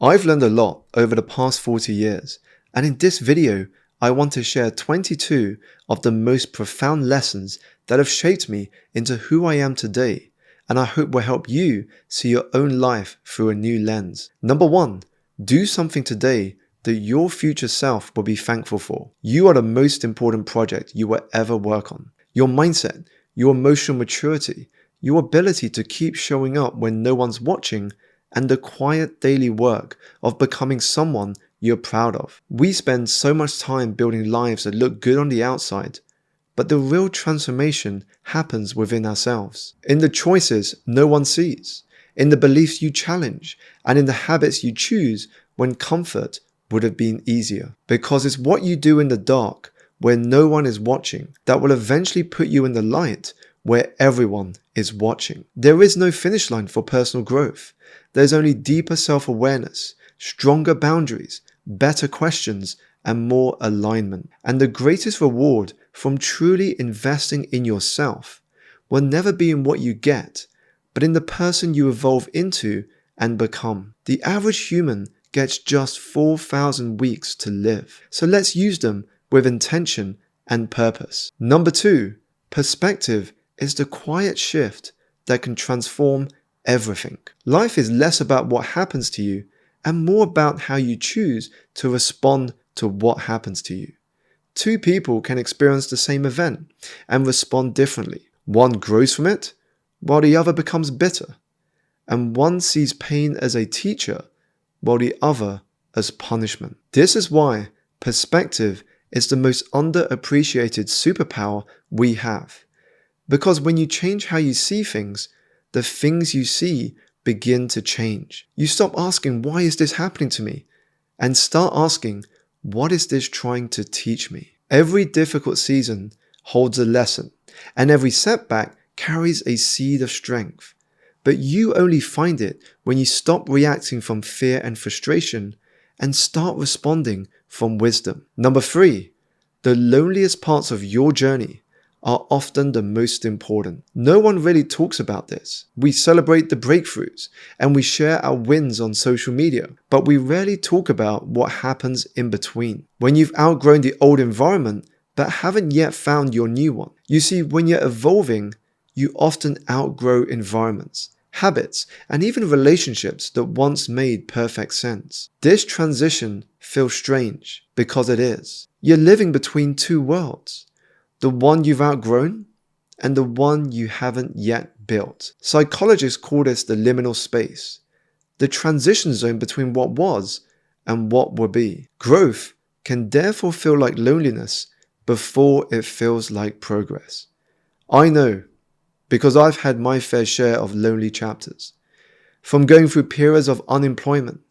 I've learned a lot over the past 40 years, and in this video, I want to share 22 of the most profound lessons that have shaped me into who I am today, and I hope will help you see your own life through a new lens. Number 1, do something today that your future self will be thankful for. You are the most important project you will ever work on. Your mindset, your emotional maturity, your ability to keep showing up when no one's watching, and the quiet daily work of becoming someone you're proud of. We spend so much time building lives that look good on the outside, but the real transformation happens within ourselves. In the choices no one sees, in the beliefs you challenge, and in the habits you choose when comfort would have been easier. Because it's what you do in the dark, where no one is watching, that will eventually put you in the light where everyone is watching. There is no finish line for personal growth. There's only deeper self-awareness, stronger boundaries, better questions, and more alignment. And the greatest reward from truly investing in yourself will never be in what you get, but in the person you evolve into and become. The average human gets just 4,000 weeks to live. So let's use them with intention and purpose. Number 2, perspective is the quiet shift that can transform everything. Life is less about what happens to you and more about how you choose to respond to what happens to you. Two people can experience the same event and respond differently. One grows from it, while the other becomes bitter. And one sees pain as a teacher, while the other as punishment. This is why perspective is the most underappreciated superpower we have. Because when you change how you see things, the things you see begin to change. You stop asking, why is this happening to me? And start asking, what is this trying to teach me? Every difficult season holds a lesson, and every setback carries a seed of strength. But you only find it when you stop reacting from fear and frustration and start responding from wisdom. Number 3, the loneliest parts of your journey are often the most important. No one really talks about this. We celebrate the breakthroughs and we share our wins on social media, but we rarely talk about what happens in between. When you've outgrown the old environment but haven't yet found your new one. You see, when you're evolving, you often outgrow environments, habits, and even relationships that once made perfect sense. This transition feels strange because it is. You're living between two worlds. The one you've outgrown and the one you haven't yet built. Psychologists call this the liminal space, the transition zone between what was and what will be. Growth can therefore feel like loneliness before it feels like progress. I know, because I've had my fair share of lonely chapters. From going through periods of unemployment,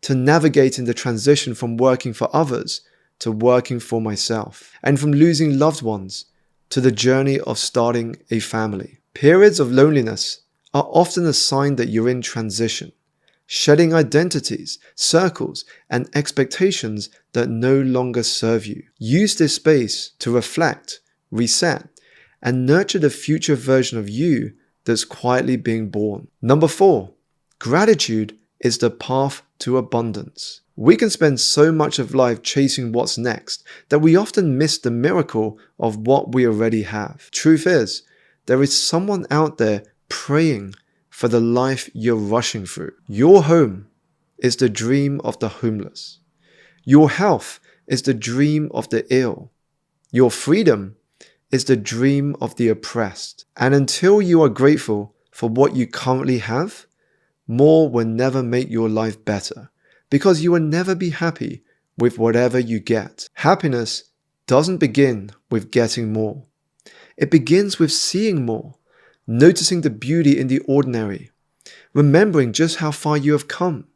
to navigating the transition from working for others to working for myself, and from losing loved ones to the journey of starting a family. Periods of loneliness are often a sign that you're in transition, shedding identities, circles, and expectations that no longer serve you. Use this space to reflect, reset, and nurture the future version of you that's quietly being born. Number 4, gratitude is the path to abundance. We can spend so much of life chasing what's next that we often miss the miracle of what we already have. Truth is, there is someone out there praying for the life you're rushing through. Your home is the dream of the homeless. Your health is the dream of the ill. Your freedom is the dream of the oppressed. And until you are grateful for what you currently have, more will never make your life better. Because you will never be happy with whatever you get. Happiness doesn't begin with getting more. It begins with seeing more, noticing the beauty in the ordinary, remembering just how far you have come,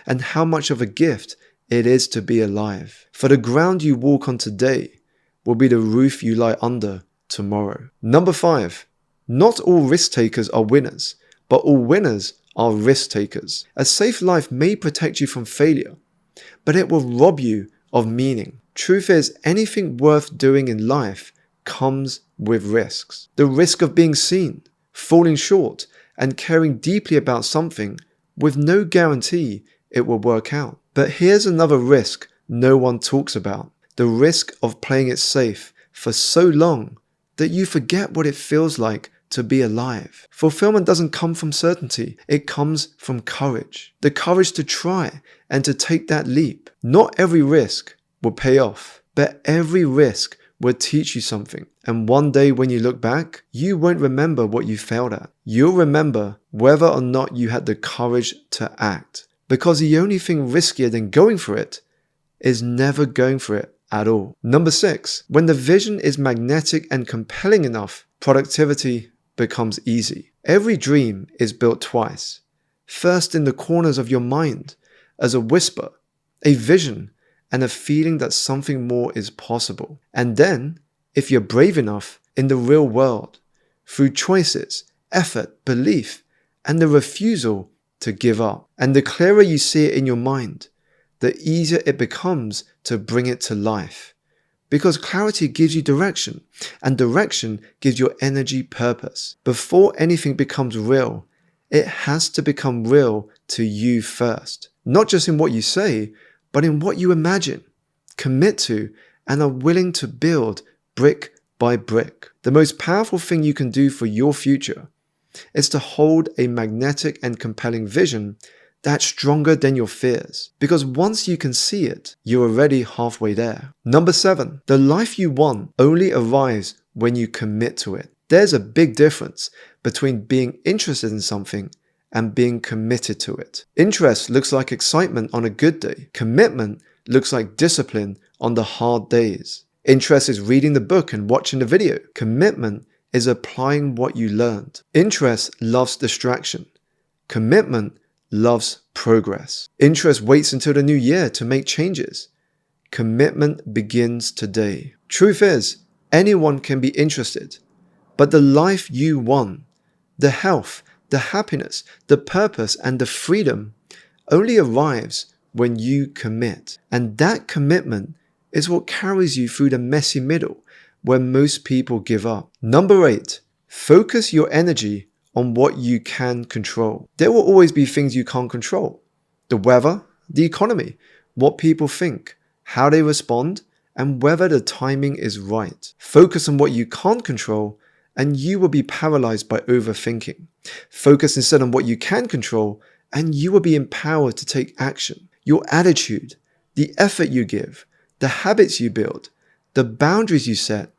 and how much of a gift it is to be alive. For the ground you walk on today will be the roof you lie under tomorrow. Number 5, not all risk takers are winners, but all winners are risk takers. A safe life may protect you from failure, but it will rob you of meaning. Truth is, anything worth doing in life comes with risks. The risk of being seen, falling short, and caring deeply about something with no guarantee it will work out. But here's another risk no one talks about. The risk of playing it safe for so long that you forget what it feels like to be alive. Fulfillment doesn't come from certainty. It comes from courage. The courage to try and to take that leap. Not every risk will pay off, but every risk will teach you something. And one day when you look back, you won't remember what you failed at. You'll remember whether or not you had the courage to act. Because the only thing riskier than going for it is never going for it at all. Number 6, when the vision is magnetic and compelling enough, productivity becomes easy. Every dream is built twice. First in the corners of your mind, as a whisper, a vision, and a feeling that something more is possible. And then, if you're brave enough, in the real world, through choices, effort, belief, and the refusal to give up. And the clearer you see it in your mind, the easier it becomes to bring it to life. Because clarity gives you direction, and direction gives your energy purpose. Before anything becomes real, it has to become real to you first. Not just in what you say, but in what you imagine, commit to, and are willing to build brick by brick. The most powerful thing you can do for your future is to hold a magnetic and compelling vision that's stronger than your fears. Because once you can see it, you're already halfway there. Number 7, the life you want only arrives when you commit to it. There's a big difference between being interested in something and being committed to it. Interest looks like excitement on a good day. Commitment looks like discipline on the hard days. Interest is reading the book and watching the video. Commitment is applying what you learned. Interest loves distraction. Commitment loves progress. Interest waits until the new year to make changes. Commitment begins today. Truth is, anyone can be interested, but the life you want, the health, the happiness, the purpose, and the freedom only arrives when you commit. And that commitment is what carries you through the messy middle where most people give up. Number 8, focus your energy on what you can control. There will always be things you can't control. The weather, the economy, what people think, how they respond, and whether the timing is right. Focus on what you can't control and you will be paralyzed by overthinking. Focus instead on what you can control and you will be empowered to take action. Your attitude, the effort you give, the habits you build, the boundaries you set,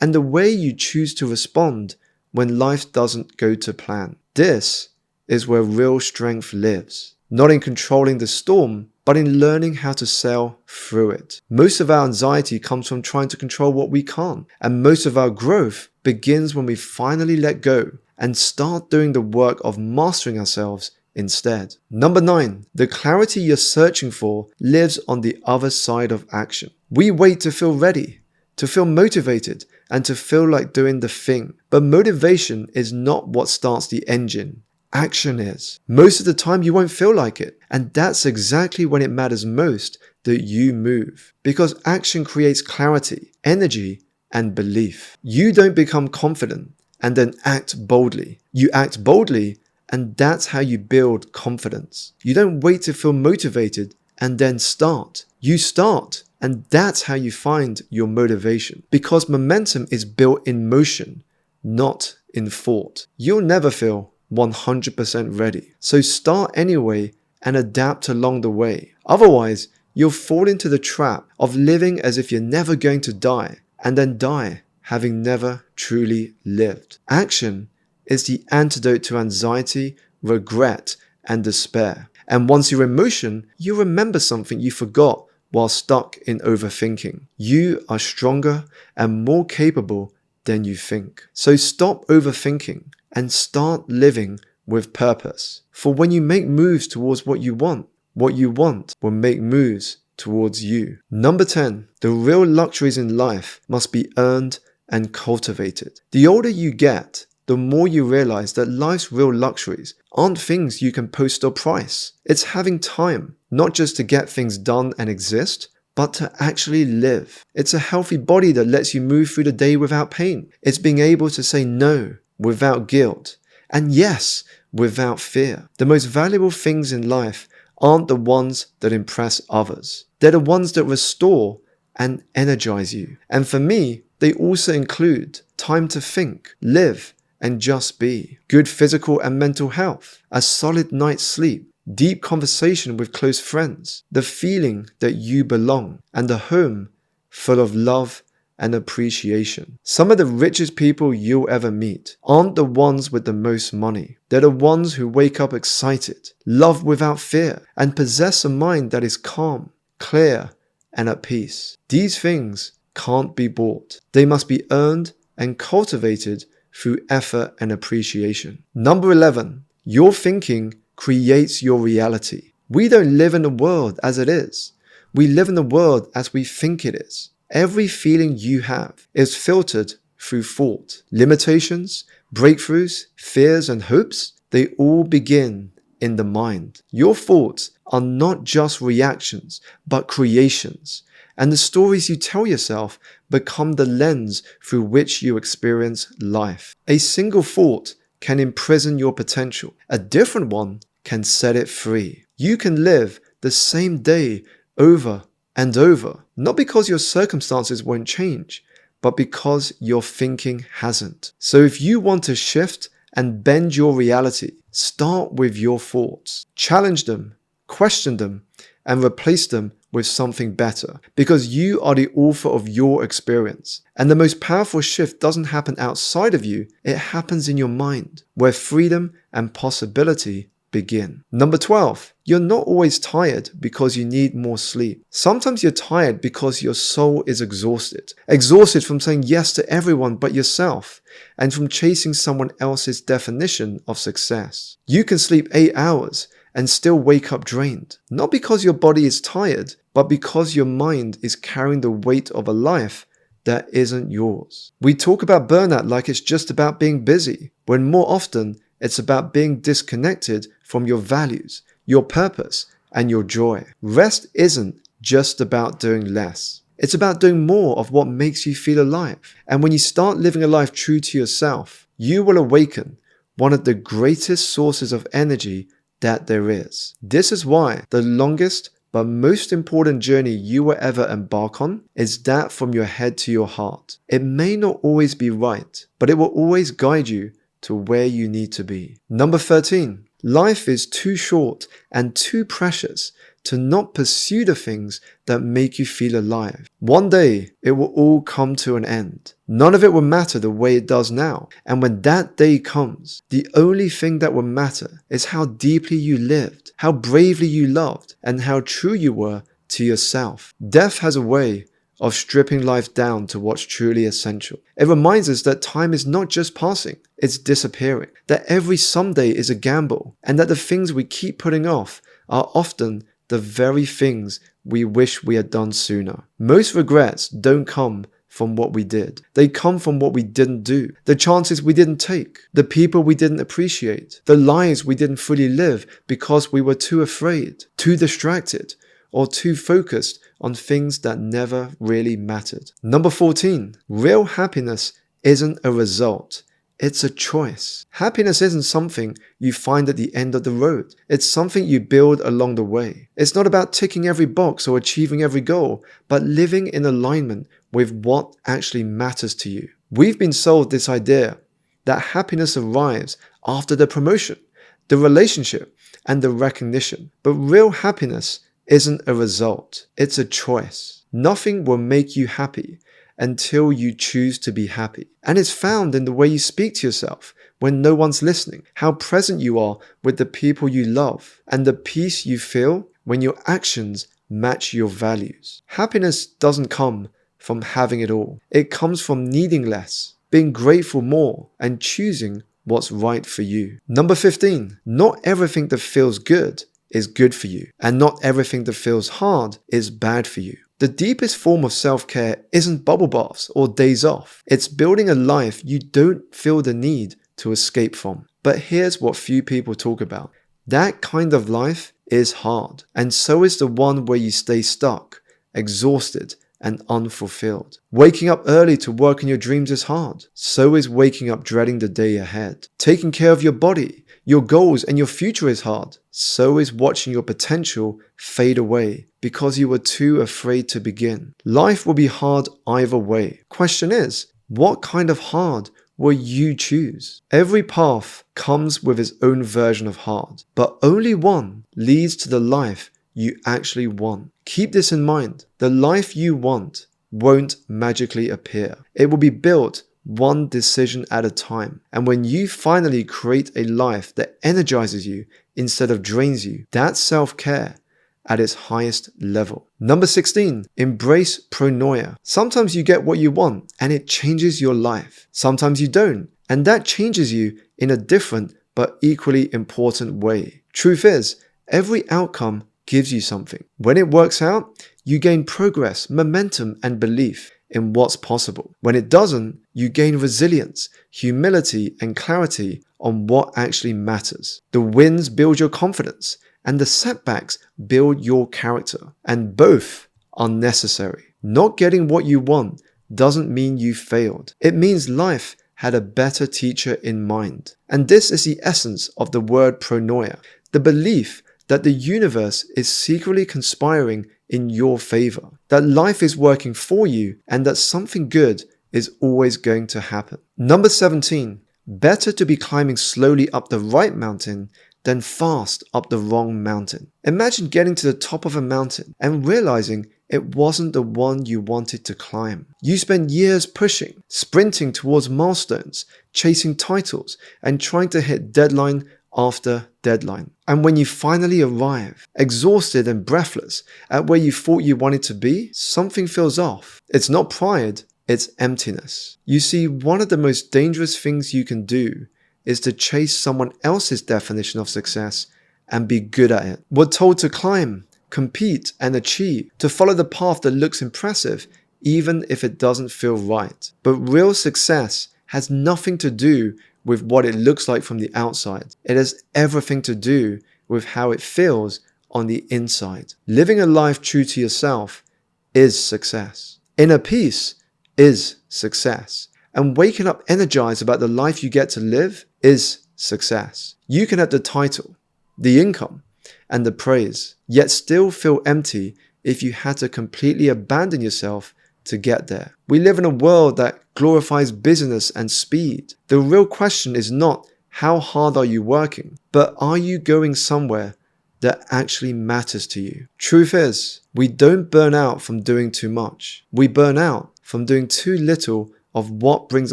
and the way you choose to respond when life doesn't go to plan. This is where real strength lives. Not in controlling the storm, but in learning how to sail through it. Most of our anxiety comes from trying to control what we can't. And most of our growth begins when we finally let go and start doing the work of mastering ourselves instead. Number 9, the clarity you're searching for lives on the other side of action. We wait to feel ready, to feel motivated, and to feel like doing the thing. But motivation is not what starts the engine. Action is. Most of the time you won't feel like it. And that's exactly when it matters most that you move. Because action creates clarity, energy, and belief. You don't become confident and then act boldly. You act boldly and that's how you build confidence. You don't wait to feel motivated and then start. You start. And that's how you find your motivation. Because momentum is built in motion, not in thought. You'll never feel 100% ready. So start anyway and adapt along the way. Otherwise, you'll fall into the trap of living as if you're never going to die and then die having never truly lived. Action is the antidote to anxiety, regret, and despair. And once you're in motion, you remember something you forgot while stuck in overthinking. You are stronger and more capable than you think. So stop overthinking and start living with purpose. For when you make moves towards what you want will make moves towards you. Number 10, the real luxuries in life must be earned and cultivated. The older you get, the more you realize that life's real luxuries aren't things you can post or price. It's having time, not just to get things done and exist, but to actually live. It's a healthy body that lets you move through the day without pain. It's being able to say no without guilt, and yes without fear. The most valuable things in life aren't the ones that impress others. They're the ones that restore and energize you. And for me, they also include time to think, live, and just be, good physical and mental health, a solid night's sleep, deep conversation with close friends, the feeling that you belong, and a home full of love and appreciation. Some of the richest people you'll ever meet aren't the ones with the most money. They're the ones who wake up excited, love without fear, and possess a mind that is calm, clear, and at peace. These things can't be bought. They must be earned and cultivated through effort and appreciation. Number 11, your thinking creates your reality. We don't live in the world as it is. We live in the world as we think it is. Every feeling you have is filtered through thought. Limitations, breakthroughs, fears, and hopes, they all begin in the mind. Your thoughts are not just reactions, but creations. And the stories you tell yourself become the lens through which you experience life. A single thought can imprison your potential. A different one can set it free. You can live the same day over and over, not because your circumstances won't change, but because your thinking hasn't. So if you want to shift and bend your reality, start with your thoughts. Challenge them, question them, and replace them with something better, because you are the author of your experience. And the most powerful shift doesn't happen outside of you, it happens in your mind, where freedom and possibility begin. Number 12, you're not always tired because you need more sleep. Sometimes you're tired because your soul is exhausted. Exhausted from saying yes to everyone but yourself, and from chasing someone else's definition of success. You can sleep 8 hours and still wake up drained. Not because your body is tired, but because your mind is carrying the weight of a life that isn't yours. We talk about burnout like it's just about being busy, when more often it's about being disconnected from your values, your purpose, and your joy. Rest isn't just about doing less. It's about doing more of what makes you feel alive. And when you start living a life true to yourself, you will awaken one of the greatest sources of energy that there is. This is why the longest but most important journey you will ever embark on is that from your head to your heart. It may not always be right, but it will always guide you to where you need to be. Number 13, life is too short and too precious to not pursue the things that make you feel alive. One day, it will all come to an end. None of it will matter the way it does now. And when that day comes, the only thing that will matter is how deeply you lived, how bravely you loved, and how true you were to yourself. Death has a way of stripping life down to what's truly essential. It reminds us that time is not just passing, it's disappearing, that every someday is a gamble, and that the things we keep putting off are often the very things we wish we had done sooner. Most regrets don't come from what we did. They come from what we didn't do, the chances we didn't take, the people we didn't appreciate, the lives we didn't fully live because we were too afraid, too distracted, or too focused on things that never really mattered. Number 14, real happiness isn't a result. It's a choice. Happiness isn't something you find at the end of the road. It's something you build along the way. It's not about ticking every box or achieving every goal, but living in alignment with what actually matters to you. We've been sold this idea that happiness arrives after the promotion, the relationship, and the recognition. But real happiness isn't a result. It's a choice. Nothing will make you happy until you choose to be happy. And it's found in the way you speak to yourself when no one's listening, how present you are with the people you love, and the peace you feel when your actions match your values. Happiness doesn't come from having it all. It comes from needing less, being grateful more, and choosing what's right for you. Number 15, not everything that feels good is good for you, and not everything that feels hard is bad for you. The deepest form of self-care isn't bubble baths or days off. It's building a life you don't feel the need to escape from. But here's what few people talk about. That kind of life is hard, and so is the one where you stay stuck, exhausted, and unfulfilled. Waking up early to work on your dreams is hard. So is waking up dreading the day ahead. Taking care of your body, Your goals and your future is hard. So is watching your potential fade away because you were too afraid to begin. Life will be hard either way. Question is, what kind of hard will you choose? Every path comes with its own version of hard, but only one leads to the life you actually want. Keep this in mind. The life you want won't magically appear. It will be built one decision at a time. And when you finally create a life that energizes you instead of drains you, that's self-care at its highest level. Number 16, embrace pronoia. Sometimes you get what you want and it changes your life. Sometimes you don't, and that changes you in a different but equally important way. Truth is, every outcome gives you something. When it works out, you gain progress, momentum, and belief in what's possible. When it doesn't, you gain resilience, humility, and clarity on what actually matters. The wins build your confidence, and the setbacks build your character. And both are necessary. Not getting what you want doesn't mean you failed. It means life had a better teacher in mind. And this is the essence of the word pronoia, the belief that the universe is secretly conspiring in your favor, that life is working for you, and that something good is always going to happen. Number 17, better to be climbing slowly up the right mountain than fast up the wrong mountain. Imagine getting to the top of a mountain and realizing it wasn't the one you wanted to climb. You spent years pushing, sprinting towards milestones, chasing titles, and trying to hit deadline after deadline. And when you finally arrive, exhausted and breathless at where you thought you wanted to be, something feels off. It's not pride, it's emptiness. You see, one of the most dangerous things you can do is to chase someone else's definition of success and be good at it. We're told to climb, compete, and achieve, to follow the path that looks impressive, even if it doesn't feel right. But real success has nothing to do with what it looks like from the outside. It has everything to do with how it feels on the inside. Living a life true to yourself is success. Inner peace is success. And waking up energized about the life you get to live is success. You can have the title, the income, and the praise, yet still feel empty if you had to completely abandon yourself to get there. We live in a world that glorifies business and speed. The real question is not how hard are you working, but are you going somewhere that actually matters to you? Truth is, we don't burn out from doing too much. We burn out from doing too little of what brings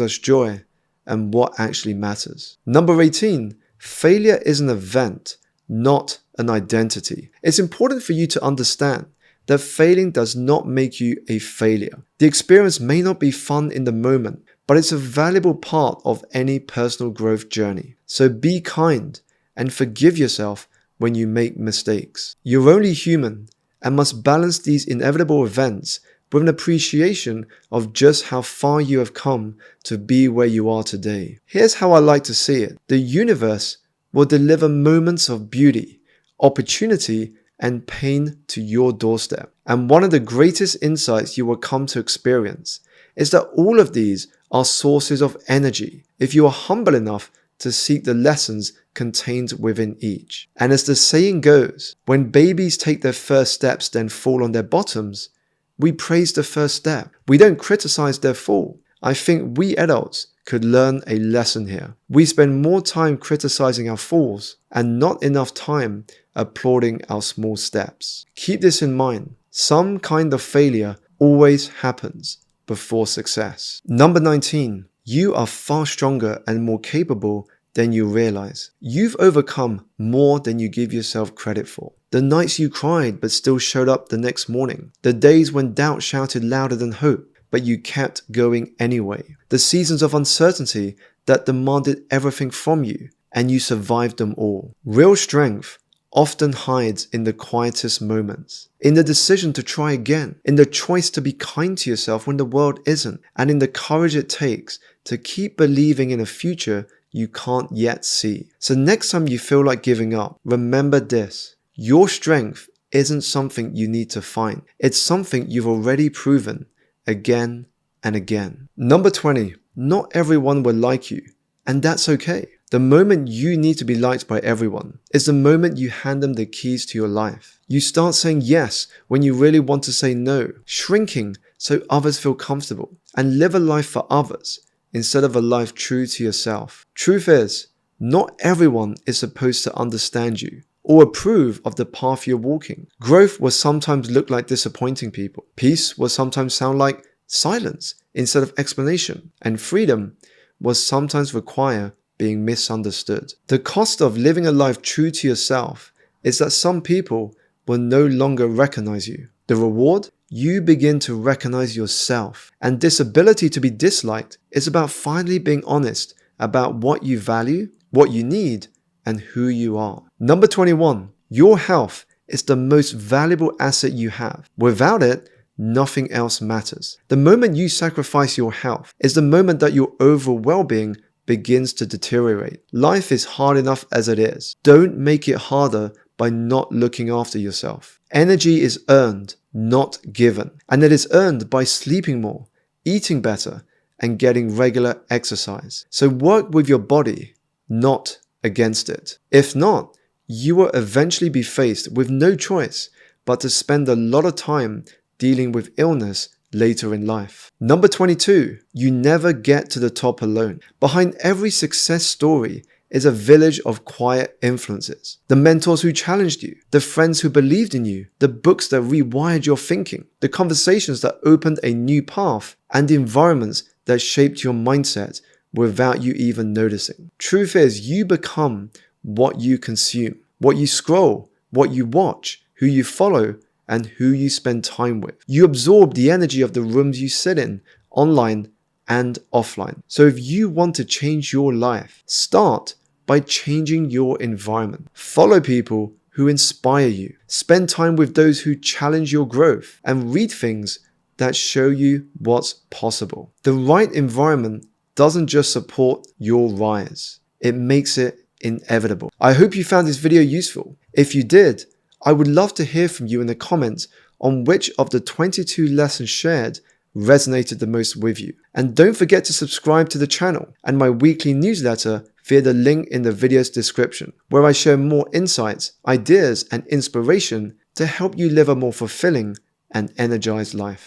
us joy and what actually matters. Number 18, failure is an event, not an identity. It's important for you to understand that failing does not make you a failure. The experience may not be fun in the moment, but it's a valuable part of any personal growth journey. So be kind and forgive yourself when you make mistakes. You're only human and must balance these inevitable events with an appreciation of just how far you have come to be where you are today. Here's how I like to see it. The universe will deliver moments of beauty, opportunity, and pain to your doorstep. And one of the greatest insights you will come to experience is that all of these are sources of energy if you are humble enough to seek the lessons contained within each. And as the saying goes, when babies take their first steps then fall on their bottoms, we praise the first step. We don't criticize their fall. I think we adults could learn a lesson here. We spend more time criticizing our falls and not enough time applauding our small steps. Keep this in mind. Some kind of failure always happens before success. Number 19, you are far stronger and more capable than you realize. You've overcome more than you give yourself credit for. The nights you cried but still showed up the next morning. The days when doubt shouted louder than hope, but you kept going anyway. The seasons of uncertainty that demanded everything from you, and you survived them all. Real strength often hides in the quietest moments, in the decision to try again, in the choice to be kind to yourself when the world isn't, and in the courage it takes to keep believing in a future you can't yet see. So next time you feel like giving up, remember this. Your strength isn't something you need to find. It's something you've already proven again and again. Number 20, not everyone will like you, and that's okay. The moment you need to be liked by everyone is the moment you hand them the keys to your life. You start saying yes when you really want to say no, shrinking so others feel comfortable, and live a life for others instead of a life true to yourself. Truth is, not everyone is supposed to understand you or approve of the path you're walking. Growth will sometimes look like disappointing people. Peace will sometimes sound like silence instead of explanation. And freedom will sometimes require being misunderstood. The cost of living a life true to yourself is that some people will no longer recognize you. The reward? You begin to recognize yourself. And this ability to be disliked is about finally being honest about what you value, what you need, and who you are. Number 21, your health is the most valuable asset you have. Without it, nothing else matters. The moment you sacrifice your health is the moment that your overall well-being begins to deteriorate. Life is hard enough as it is. Don't make it harder by not looking after yourself. Energy is earned, not given. And it is earned by sleeping more, eating better, and getting regular exercise. So work with your body, not against it. If not, you will eventually be faced with no choice but to spend a lot of time dealing with illness later in life. Number 22, you never get to the top alone. Behind every success story is a village of quiet influences. The mentors who challenged you, the friends who believed in you, the books that rewired your thinking, the conversations that opened a new path, and the environments that shaped your mindset without you even noticing. Truth is, you become what you consume, what you scroll, what you watch, who you follow, and who you spend time with. You absorb the energy of the rooms you sit in, online and offline. So if you want to change your life, start by changing your environment. Follow people who inspire you. Spend time with those who challenge your growth, and read things that show you what's possible. The right environment doesn't just support your rise, it makes it inevitable. I hope you found this video useful. If you did, I would love to hear from you in the comments on which of the 22 lessons shared resonated the most with you. And don't forget to subscribe to the channel and my weekly newsletter via the link in the video's description, where I share more insights, ideas, and inspiration to help you live a more fulfilling and energized life.